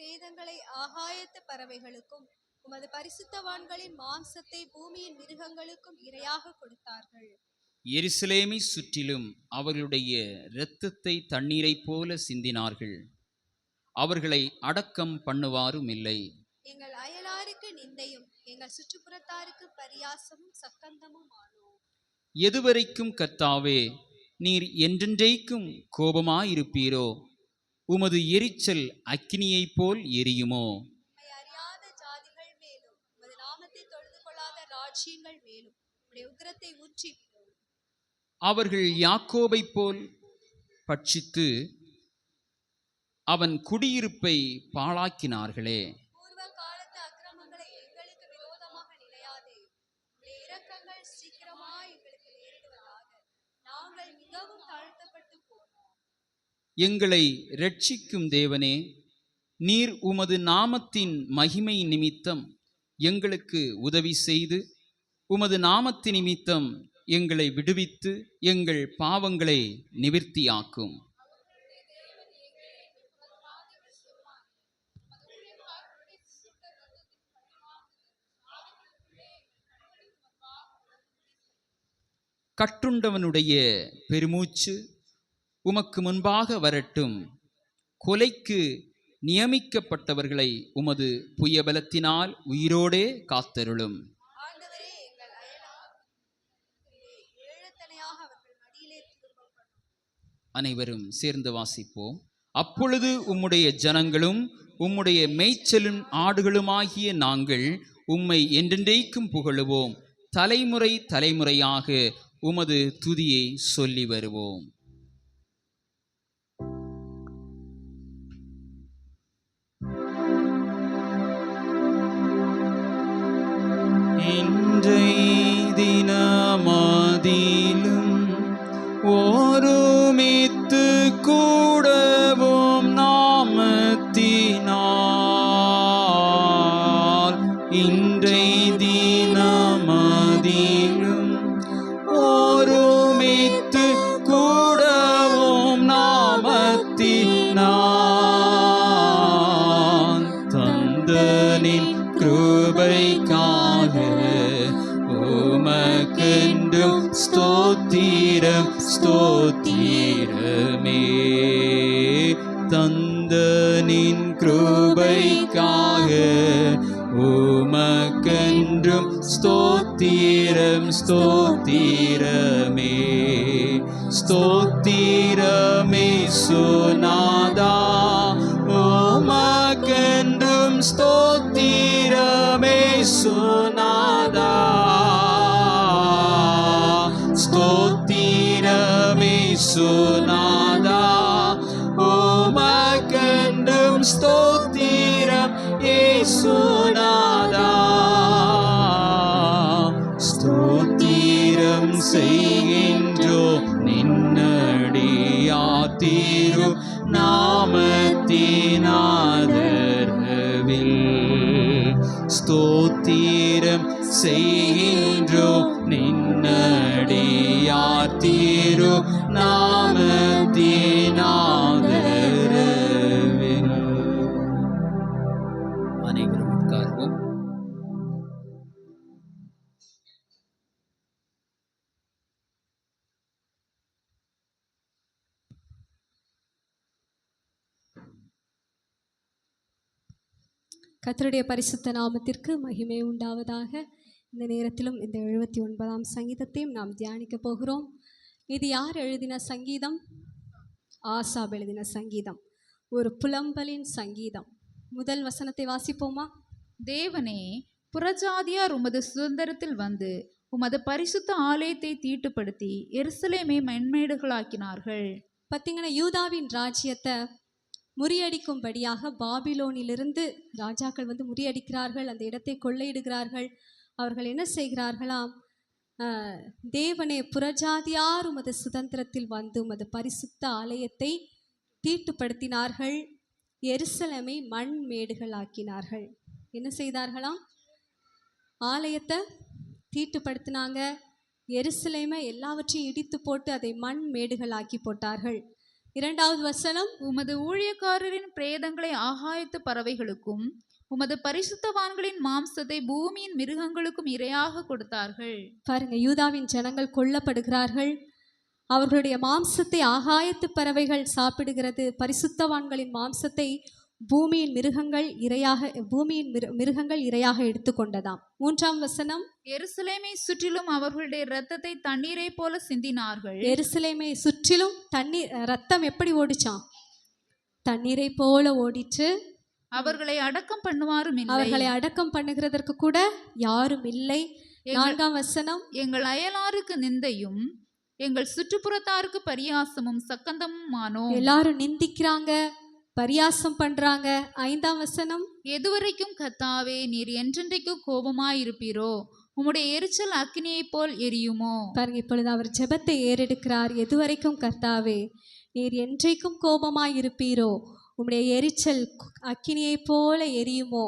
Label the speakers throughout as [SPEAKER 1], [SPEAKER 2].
[SPEAKER 1] பிரேதங்களை ஆகாயத்து பறவைகளுக்கும் உமது பரிசுத்தவான்களின் மாம்சத்தை பூமியின் மிருகங்களுக்கும் இரையாக கொடுத்தார்கள்.
[SPEAKER 2] எருசலேமை சுற்றிலும் அவர்களுடைய இரத்தத்தை தண்ணீரைப் போல சிந்தினார்கள். அவர்களை அடக்கம் பண்ணுவாரும் இல்லை.
[SPEAKER 1] எங்கள் அயலாருக்கு நிந்தையும் எங்கள் சுற்றுப்புறத்தாருக்கு பரியாசமும் சக்கந்தமும் ஆனோம்.
[SPEAKER 2] எதுவரைக்கும் கர்த்தாவே நீர் என்றென்றைக்கும் கோபமாயிருப்பீரோ? உமது எரிச்சல் அக்கினியைப் போல் எரியுமோ?
[SPEAKER 1] அறியாத ஜாதிகள் மேலும் உமது நாமத்தை தொழுது கொள்ளாத ராஜ்யங்கள் மேலும் உம்முடைய உக்கிரத்தை ஊற்றிவிடும்.
[SPEAKER 2] அவர்கள் யாக்கோபைப் போல் பட்சித்து அவன் குடியிருப்பை பாழாக்கினார்களே.
[SPEAKER 1] பூர்வ காலத்து அக்கிரமங்களை எங்களுக்கு விரோதமாக நிலையாதே. உம்முடைய இரக்கங்கள் சீக்கிரமாய் எங்களுக்கு நேரிடுவதாக. நாங்கள் மிகவும் தாழ்த்தப்பட்டு போனோம்.
[SPEAKER 2] எங்களை இரட்சிக்கும் தேவனே, நீர் உமது நாமத்தின் மகிமை நிமித்தம் எங்களுக்கு உதவி செய்து உமது நாமத்தின் நிமித்தம் எங்களை விடுவித்து எங்கள் பாவங்களை நிவிர்த்தியாக்கும். கட்டுண்டவனுடைய பெருமூச்சு உமக்கு முன்பாக வரட்டும். கொலைக்கு நியமிக்கப்பட்டவர்களை உமது புயபலத்தினால் உயிரோடே காத்தருளும்.
[SPEAKER 1] ஆண்டவரே, எங்கள் ஏழத்தனையாக அவர்கள் மடியிலே திரும்பப்படும்.
[SPEAKER 2] அனைவரும் சேர்ந்து வாசிப்போம். அப்பொழுது உம்முடைய ஜனங்களும் உம்முடைய மேய்ச்சலும் ஆடுகளுமாகிய நாங்கள் உம்மை என்றென்றைக்கும் புகழுவோம். தலைமுறை தலைமுறையாக உமது துதியை சொல்லி வருவோம். இன்றை தினமதிலும் ஒருமித்து கூடவும் நாமத்தினால். இன்றை தினமதிலும் ஒருமித்து கூடவும் நாமத்தினால். தந்தனின் கிருபைக்காக உமக்கென்றும் ஸ்தோத்திரம் ஸ்தோத்திரமே. தந்தனின் கிருபைக்காக உமக்கென்றும் ஸ்தோத்திரம் ஸ்தோத்திரமே. ஸ்தோத்திரமே சுநாதா, உமக்கென்றும் ஸ்தோத்திரமே சுநாதா. ஸ்தோத்திரமே சுநாதா, உமக்கென்றும் ஸ்தோத்திரம் ஏசுநாதா. ஸ்தோத்திரம் செய்கின்றோ நின்னடியாத்திரு நாமத்தினாதரவில். ஸ்தோத்திரம் செய்கின்றோ நின்னடியாத்திரு நாமத்தினாதரவில். அனைவரும் உட்கார்வோம்.
[SPEAKER 1] கர்த்தருடைய பரிசுத்த நாமத்திற்கு மகிமை உண்டாவதாக. இந்த நேரத்திலும் இந்த 79ஆம் சங்கீதத்தையும் நாம் தியானிக்க போகிறோம். இது யார் எழுதின சங்கீதம்? ஆசாப் எழுதின சங்கீதம். ஒரு புலம்பலின் சங்கீதம். முதல் வசனத்தை வாசிப்போமா?
[SPEAKER 3] தேவனே, புறஜாதியார் உமது சுதந்திரத்தில் வந்து உமது பரிசுத்த ஆலயத்தை தீட்டுப்படுத்தி எருசலேமை மென்மேடுகளாக்கினார்கள். பார்த்தீங்கன்னா,
[SPEAKER 1] யூதாவின் ராஜ்யத்தை முறியடிக்கும்படியாக பாபிலோனிலிருந்து ராஜாக்கள் வந்து முறியடிக்கிறார்கள். அந்த இடத்தை கொள்ளையிடுகிறார்கள். அவர்கள் என்ன செய்கிறார்களாம்? தேவனே, புறஜாதியார் உமது சுதந்திரத்தில் வந்து உமது பரிசுத்த ஆலயத்தை தீட்டுப்படுத்தினார்கள், எருசலேமை மண் மேடுகளாக்கினார்கள். என்ன செய்தார்களாம்? ஆலயத்தை தீட்டுப்படுத்தினாங்க. எருசலேமை எல்லாவற்றையும் இடித்து போட்டு அதை மண் மேடுகளாக்கி போட்டார்கள். 2வது வசனம்,
[SPEAKER 3] உமது ஊழியக்காரரின் பிரேதங்களை ஆகாயத்து பறவைகளுக்கும் உமது பரிசுத்தவான்களின் மாம்சத்தை பூமியின் மிருகங்களுக்கும் இரையாக கொடுத்தார்கள்.
[SPEAKER 1] பாருங்க, யூதாவின் ஜனங்கள் கொல்லப்படுகிறார்கள். அவர்களுடைய மாம்சத்தை ஆகாயத்து பறவைகள் சாப்பிடுகிறது. பரிசுத்தவான்களின் மாம்சத்தை பூமியின் மிருகங்கள் இரையாக எடுத்துக்கொண்டதாம். 3ஆம் வசனம்,
[SPEAKER 3] எருசலேமை சுற்றிலும் அவர்களுடைய இரத்தத்தை தண்ணீரை போல சிந்தினார்கள்.
[SPEAKER 1] எருசலேமை சுற்றிலும் ரத்தம் எப்படி ஓடிச்சான்? தண்ணீரை போல ஓடிச்சு.
[SPEAKER 3] அவர்களை அடக்கம் பண்ணுவாரும் இல்லை.
[SPEAKER 1] அவர்களை அடக்கம் பண்ணுகிறதற்கு கூட யாரும் இல்லை. 4ஆம் வசனம்,
[SPEAKER 3] எங்கள் அயலாருக்கு நிந்தையும் எங்கள் சுற்றுப்புறத்தாருக்கு பரியாசமும் சக்கந்தமும் ஆனோம்.
[SPEAKER 1] எல்லாரும் நிந்திக்கிறாங்க, பரியாசம் பண்றாங்க. 5ஆம் வசனம்,
[SPEAKER 3] எதுவரைக்கும் கர்த்தாவே நீர் என்றென்றைக்கும் கோபமாயிருப்பீரோ? உம்முடைய எரிச்சல் அக்கினியை போல் எரியுமோ?
[SPEAKER 1] பாருங்க, இப்பொழுது அவர் ஜெபத்தை ஏறெடுக்கிறார். எதுவரைக்கும் கர்த்தாவே நீர் என்றைக்கும் கோபமாயிருப்பீரோ? உம்முடைய எரிச்சல் அக்கினியை போல எரியுமோ?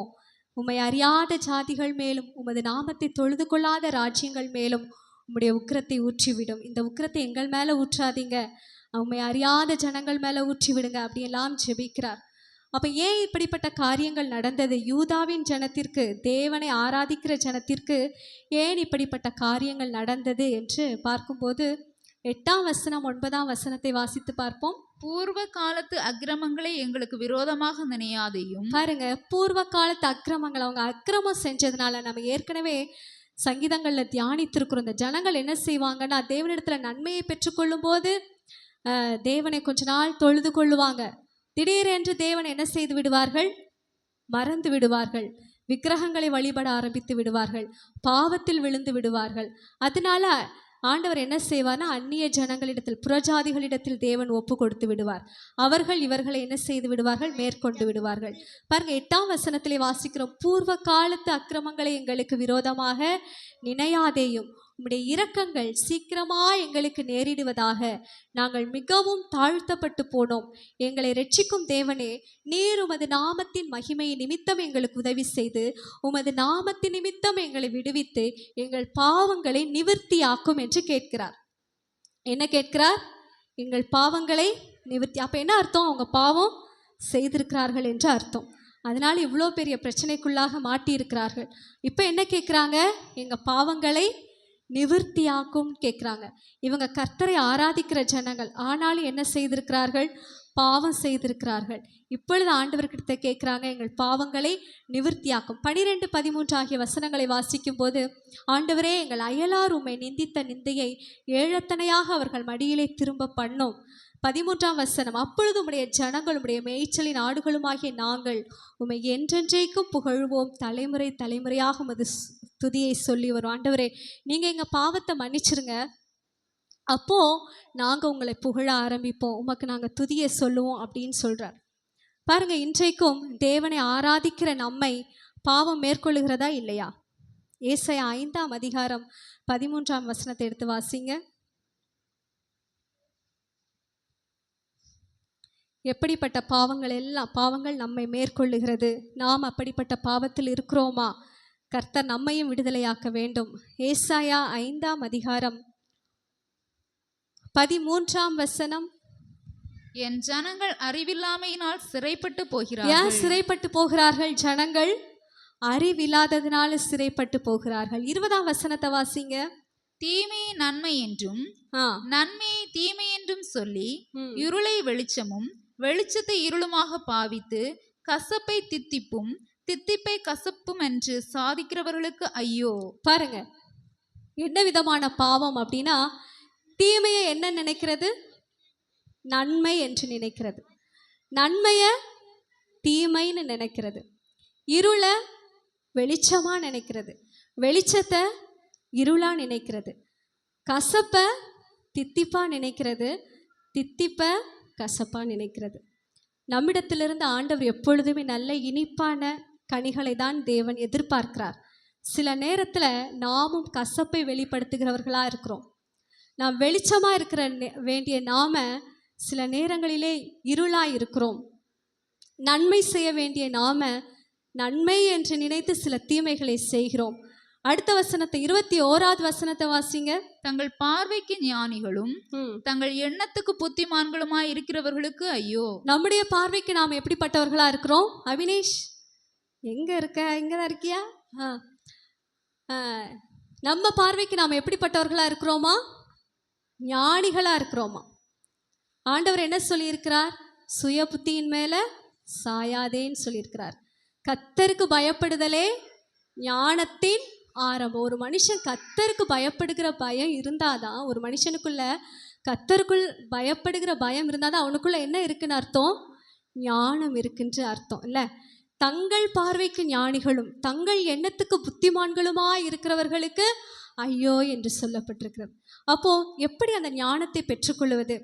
[SPEAKER 1] உம்மை அறியாத ஜாதிகள் மேலும் உமது நாமத்தை தொழுது கொள்ளாத ராஜ்யங்கள் மேலும் உம்முடைய உக்கிரத்தை ஊற்றிவிடும். இந்த உக்கிரத்தை எங்கள் மேலே ஊற்றாதீங்க, உம்மை அறியாத ஜனங்கள் மேலே ஊற்றி விடுங்க அப்படியெல்லாம் ஜெபிக்கிறார். அப்போ ஏன் இப்படிப்பட்ட காரியங்கள் நடந்தது? யூதாவின் ஜனத்திற்கு, தேவனை ஆராதிக்கிற ஜனத்திற்கு ஏன் இப்படிப்பட்ட காரியங்கள் நடந்தது என்று பார்க்கும்போது 8ஆம் வசனம் 9ஆம் வசனத்தை வாசித்து பார்ப்போம்.
[SPEAKER 3] பூர்வ காலத்து அக்கிரமங்களை எங்களுக்கு விரோதமாக நினையாதையும்.
[SPEAKER 1] பாருங்க, பூர்வ காலத்து அக்கிரமங்கள், அவங்க அக்கிரமம் செஞ்சதுனால நம்ம ஏற்கனவே சங்கீதங்களில் தியானித்திருக்கிறோம். இந்த ஜனங்கள் என்ன செய்வாங்கன்னா, தேவனிடத்தில் நன்மையை பெற்றுக்கொள்ளும் போது தேவனை கொஞ்ச நாள் தொழுது கொள்ளுவாங்க. திடீரென்று தேவன் என்ன செய்து விடுவார்கள்? மறந்து விடுவார்கள். விக்கிரகங்களை வழிபட ஆரம்பித்து விடுவார்கள். பாவத்தில் விழுந்து விடுவார்கள். அதனால ஆண்டவர் என்ன செய்வார்னா, அந்நிய ஜனங்களிடத்தில், புறஜாதிகளிடத்தில் தேவன் ஒப்பு கொடுத்து விடுவார். அவர்கள் இவர்களை என்ன செய்து விடுவார்கள்? மேற்கொண்டு விடுவார்கள். பாருங்க, 8ஆம் வசனத்திலே வாசிக்கிறோம், பூர்வ காலத்து அக்கிரமங்களை எங்களுக்கு விரோதமாக நினையாதேயும், உம்முடைய இரக்கங்கள் சீக்கிரமா எங்களுக்கு நேரிடுவதாக. நாங்கள் மிகவும் தாழ்த்தப்பட்டு போனோம். எங்களை ரட்சிக்கும் தேவனே, நீர் உமது நாமத்தின் மகிமையை நிமித்தம் எங்களுக்கு உதவி செய்து உமது நாமத்தின் நிமித்தம் எங்களை விடுவித்து எங்கள் பாவங்களை நிவர்த்தியாக்கும் என்று கேட்கிறார். என்ன கேட்கிறார்? எங்கள் பாவங்களை நிவர்த்தி. அப்போ என்ன அர்த்தம்? அவங்க பாவம் செய்திருக்கிறார்கள் என்று அர்த்தம். அதனால இவ்வளோ பெரிய பிரச்சனைக்குள்ளாக மாட்டியிருக்கிறார்கள். இப்போ என்ன கேட்குறாங்க? எங்கள் பாவங்களை நிவர்த்தியாக்கும் கேட்குறாங்க. இவங்க கர்த்தரை ஆராதிக்கிற ஜனங்கள், ஆனாலும் என்ன செய்திருக்கிறார்கள்? பாவம் செய்திருக்கிறார்கள். இப்பொழுது ஆண்டவர்கிட்ட கேட்குறாங்க, எங்கள் பாவங்களை நிவர்த்தியாக்கும். 12, 13 ஆகிய வசனங்களை வாசிக்கும் போது, ஆண்டவரே, எங்கள் அயலார் உம்மை நிந்தித்த நிந்தையை ஏழத்தனையாக அவர்கள் மடியிலே திரும்ப பண்ணோம். 13ஆம் வசனம், அப்பொழுது உம்முடைய ஜனங்கள் உம்முடைய மேய்ச்சலின் ஆடுகளுமாகிய நாங்கள் உம்மை என்றென்றைக்கும் புகழ்வோம், தலைமுறை தலைமுறையாக உமது துதியை சொல்லி வரும். ஆண்டவரே, நீங்கள் எங்கள் பாவத்தை மன்னிச்சிருங்க, அப்போது நாங்கள் உங்களை புகழ ஆரம்பிப்போம், உமக்கு நாங்கள் துதியை சொல்லுவோம் அப்படின்னு சொல்கிறார். பாருங்கள், இன்றைக்கும் தேவனை ஆராதிக்கிற நம்மை பாவம் மேற்கொள்ளுகிறதா இல்லையா? ஏசாயா 5ஆம் அதிகாரம் 13ஆம் வசனத்தை எடுத்து வாசிங்க. எப்படிப்பட்ட பாவங்கள் நம்மை மேற்கொள்ளுகிறது? நாம் அப்படிப்பட்ட பாவத்தில் இருக்கிறோமா? கர்த்தர் நம்மையும் விடுதலையாக்க வேண்டும். ஏசாயா 5ஆம் அதிகாரம் 13ஆம் வசனம்,
[SPEAKER 3] என் ஜனங்கள் அறிவில்லாமையினால் சிறைப்பட்டு போகிறார்கள்.
[SPEAKER 1] ஏன் சிறைப்பட்டு போகிறார்கள்? ஜனங்கள் அறிவில்லாததினால சிறைப்பட்டு போகிறார்கள். 20ஆம் வசனத்தை வாசிங்க.
[SPEAKER 3] தீமையை நன்மை என்றும் நன்மையை தீமை என்றும் சொல்லி இருளை வெளிச்சமும் வெளிச்சத்தை இருளுமாக பாவித்து கசப்பை தித்திப்பும் தித்திப்பை கசப்பும் என்று சாதிக்கிறவர்களுக்கு ஐயோ. பாருங்க, என்ன விதமான பாவம் அப்படின்னா, தீமையை என்ன நினைக்கிறது? நன்மை என்று நினைக்கிறது. நன்மையை தீமைன்னு நினைக்கிறது. இருளை வெளிச்சமா நினைக்கிறது. வெளிச்சத்தை இருளா நினைக்கிறது. கசப்பை தித்திப்பா நினைக்கிறது. தித்திப்பை கசப்பா நினைக்கிறது. நம்மிடத்திலிருந்து ஆண்டவர் எப்பொழுதுமே நல்ல இனிப்பான கனிகளை தான் தேவன் எதிர்பார்க்கிறார். சில நேரத்தில் நாமும் கசப்பை வெளிப்படுத்துகிறவர்களாக இருக்கிறோம். நாம் வெளிச்சமாக இருக்கிற வேண்டிய நாம சில நேரங்களிலே இருளாக இருக்கிறோம். நன்மை செய்ய வேண்டிய நாம நன்மை என்று நினைத்து சில தீமைகளை செய்கிறோம்.
[SPEAKER 1] அடுத்த வசனத்தை 21வது வசனத்தை வாசிங்க.
[SPEAKER 3] தங்கள் பார்வைக்கு ஞானிகளும்
[SPEAKER 1] ம்.
[SPEAKER 3] தங்கள் எண்ணத்துக்கு புத்திமான்களுமாய் இருக்கிறவர்களுக்கு ஐயோ.
[SPEAKER 1] நம்முடைய பார்வைக்கு நாம் எப்படிப்பட்டவர்களா இருக்கிறோம்? அவினேஷ் எங்க இருக்க? இங்கதான் இருக்கியா? ஆ. ஆ. நம்ம பார்வைக்கு நாம் எப்படிப்பட்டவர்களா இருக்கிறோமா? ஞானிகளா இருக்கிறோமா? ஆண்டவர் என்ன சொல்லியிருக்கிறார்? சுய புத்தியின் மேல சாயாதேன்னு சொல்லியிருக்கிறார். கர்த்தருக்கு பயப்படுதலே ஞானத்தின் ஆரம்பம். ஒரு மனுஷன் கர்த்தருக்கு பயப்படுகிற பயம் இருந்தாதான், ஒரு மனுஷனுக்குள்ள கர்த்தருக்குள் பயப்படுகிற பயம் இருந்தாதான் அவனுக்குள்ள என்ன இருக்குன்னு அர்த்தம்? ஞானம் இருக்குன்ற அர்த்தம் இல்லை? தங்கள் பார்வைக்கு ஞானிகளும் தங்கள் எண்ணத்துக்கு புத்திமான்களுமாய் இருக்கிறவர்களுக்கு ஐயோ என்று சொல்லப்பட்டிருக்கிறது. அப்போ எப்படி அந்த ஞானத்தை பெற்றுக்கொள்வது?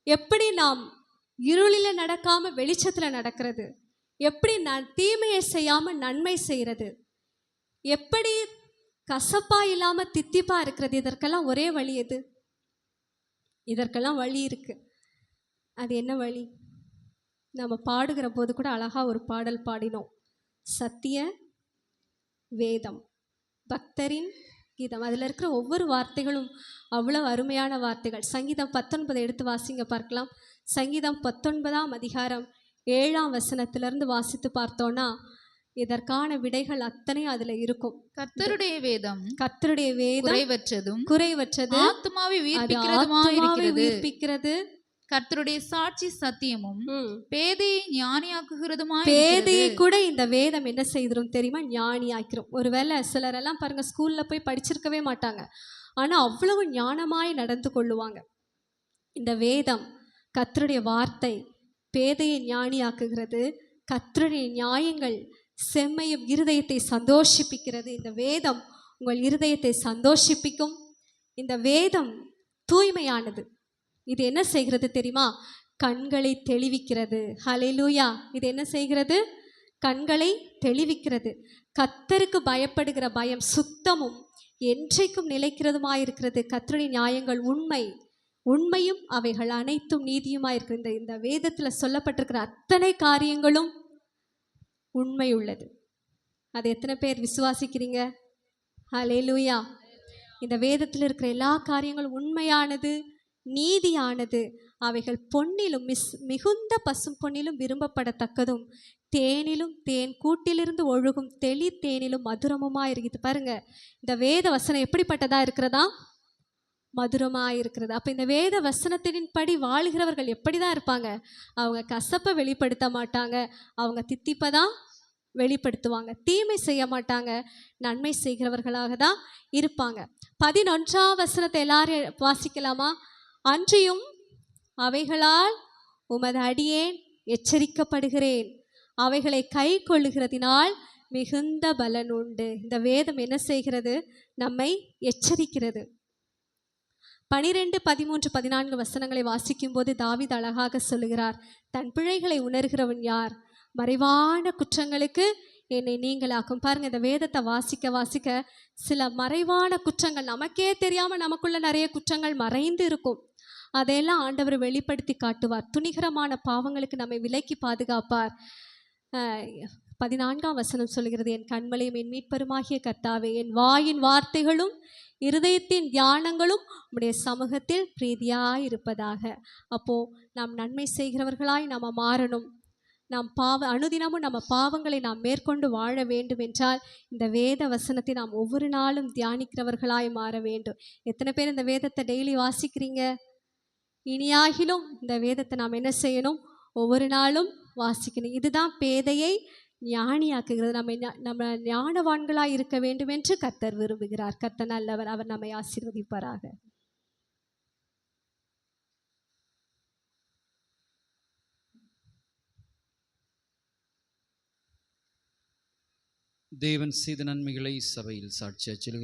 [SPEAKER 1] எப்படி நாம் இருளில் நடக்காம வெளிச்சத்தில் நடக்கிறது? எப்படி தீமையை செய்யாம நன்மை செய்கிறது? எப்படி கசப்பா இல்லாம தித்திப்பா இருக்கிறது? இதற்கெல்லாம் ஒரே வழி எது? இதற்கெல்லாம் வழி இருக்கு. அது என்ன வழி? நம்ம பாடுகிற போது கூட அழகா ஒரு பாடல் பாடினோம். சத்திய வேதம், பக்தரின் கீதம். அதில் இருக்கிற ஒவ்வொரு வார்த்தைகளும் அவ்வளோ அருமையான வார்த்தைகள். சங்கீதம் 19 எடுத்து வாசிங்க பார்க்கலாம். சங்கீதம் 19ஆம் அதிகாரம் 7ஆம் வசனத்திலிருந்து வாசித்து பார்த்தோன்னா இதற்கான விடைகள் அத்தனை அதுல இருக்கும்.
[SPEAKER 3] கர்த்தருடைய வேதம்
[SPEAKER 1] குறைவற்றதும்
[SPEAKER 3] ஆத்துமாவை
[SPEAKER 1] உயிர்ப்பிக்கிறது.
[SPEAKER 3] கர்த்தருடைய சாட்சி சத்தியமும் பேதையை ஞானியாக்குகிறதுமாய்.
[SPEAKER 1] பேதையை கூட இந்த வேதம் என்ன செய்திரும் தெரியுமா? ஞானியாக்கிறோம். ஒருவேளை சிலரெல்லாம் பாருங்க, ஸ்கூல்ல போய் படிச்சிருக்கவே மாட்டாங்க, ஆனா அவ்வளவு ஞானமாய் நடந்து கொள்ளுவாங்க. இந்த வேதம், கர்த்தருடைய வார்த்தை பேதையை ஞானியாக்குகிறது. கர்த்தருடைய நியாயங்கள் செம்மையும் இருதயத்தை சந்தோஷிப்பிக்கிறது. இந்த வேதம் உங்கள் இருதயத்தை சந்தோஷிப்பிக்கும். இந்த வேதம் தூய்மையானது. இது என்ன செய்கிறது தெரியுமா? கண்களை தெளிவிக்கிறது. ஹல்லேலூயா. இது என்ன செய்கிறது? கண்களை தெளிவிக்கிறது. கர்த்தருக்கு பயப்படுகிற பயம் சுத்தமும் என்றைக்கும் நிலைக்கிறதுமாயிருக்கிறது. கர்த்தருடைய நியாயங்கள் உண்மையும் அவைகள் அனைத்தும் நீதியுமாயிருக்கிறது. இந்த வேதத்தில் சொல்லப்பட்டிருக்கிற அத்தனை காரியங்களும் உண்மை உள்ளது. அது எத்தனை பேர் விசுவாசிக்கிறீங்க? ஹல்லேலூயா. இந்த வேதத்தில் இருக்கிற எல்லா காரியங்களும் உண்மையானது, நீதியானது. அவைகள் பொன்னிலும் மிகுந்த பசும் பொன்னிலும் விரும்பப்படத்தக்கதும் தேனிலும் தேன் கூட்டிலிருந்து ஒழுகும் தெளி தேனிலும் மதுரமுமாக இருக்குது. பாருங்க, இந்த வேத வசனம் எப்படிப்பட்டதா இருக்கிறதா? மதுரமாக இருக்கிறது. அப்போ இந்த வேத வசனத்தின்படி வாழ்கிறவர்கள் எப்படி தான் இருப்பாங்க? அவங்க கசப்பை வெளிப்படுத்த மாட்டாங்க, அவங்க தித்திப்பை தான் வெளிப்படுத்துவாங்க. தீமை செய்ய மாட்டாங்க, நன்மை செய்கிறவர்களாக தான் இருப்பாங்க. 11ஆம் வசனத்தை எல்லாரும் வாசிக்கலாமா? அன்றியும் அவைகளால் உமது அடியேன் எச்சரிக்கப்படுகிறேன், அவைகளை கை கொள்ளுகிறதினால் மிகுந்த பலன் உண்டு. இந்த வேதம் என்ன செய்கிறது? நம்மை எச்சரிக்கிறது. 12, 13, 14 வசனங்களை வாசிக்கும் போது தாவீது அழகாக சொல்லுகிறார், தன் பிழைகளை உணர்கிறவன் யார்? மறைவான குற்றங்களுக்கு என்னை நீங்களாக்கும். பாருங்க, இந்த வேதத்தை வாசிக்க சில மறைவான குற்றங்கள் நமக்கே தெரியாம நமக்குள்ள நிறைய குற்றங்கள் மறைந்து இருக்கும். அதையெல்லாம் ஆண்டவர் வெளிப்படுத்தி காட்டுவார். துணிகரமான பாவங்களுக்கு நம்மை விலக்கி பாதுகாப்பார். 14ஆம் வசனம் சொல்கிறது, என் கண்மலையும் என் மீட்பருமாகிய கர்த்தாவே, என் வாயின் வார்த்தைகளும் இருதயத்தின் தியானங்களும் உம்முடைய சமூகத்தில் பிரீதியாய் இருப்பதாக. அப்போ நாம் நன்மை செய்கிறவர்களாய் நாம் மாறணும். நாம் அனுதினமும் நம்ம பாவங்களை நாம் மேற்கொண்டு வாழ வேண்டும் என்றால் இந்த வேத வசனத்தை நாம் ஒவ்வொரு நாளும் தியானிக்கிறவர்களாய் மாற வேண்டும். எத்தனை பேர் இந்த வேதத்தை டெய்லி வாசிக்கிறீங்க? இனியாகிலும் இந்த வேதத்தை நாம் என்ன செய்யணும்? ஒவ்வொரு நாளும் வாசிக்கணும். இதுதான் பேதையை ஞானியாக்குகிறது. நம்ம ஞானவான்களாய் இருக்க வேண்டும் என்று கர்த்தர் விரும்புகிறார். கர்த்தர் நல்லவர், அவர் நம்மை ஆசீர்வதிப்பாராக.
[SPEAKER 2] தேவன் செய்த நன்மைகளை சபையில் சாட்சியாய் சொல்கிறார்.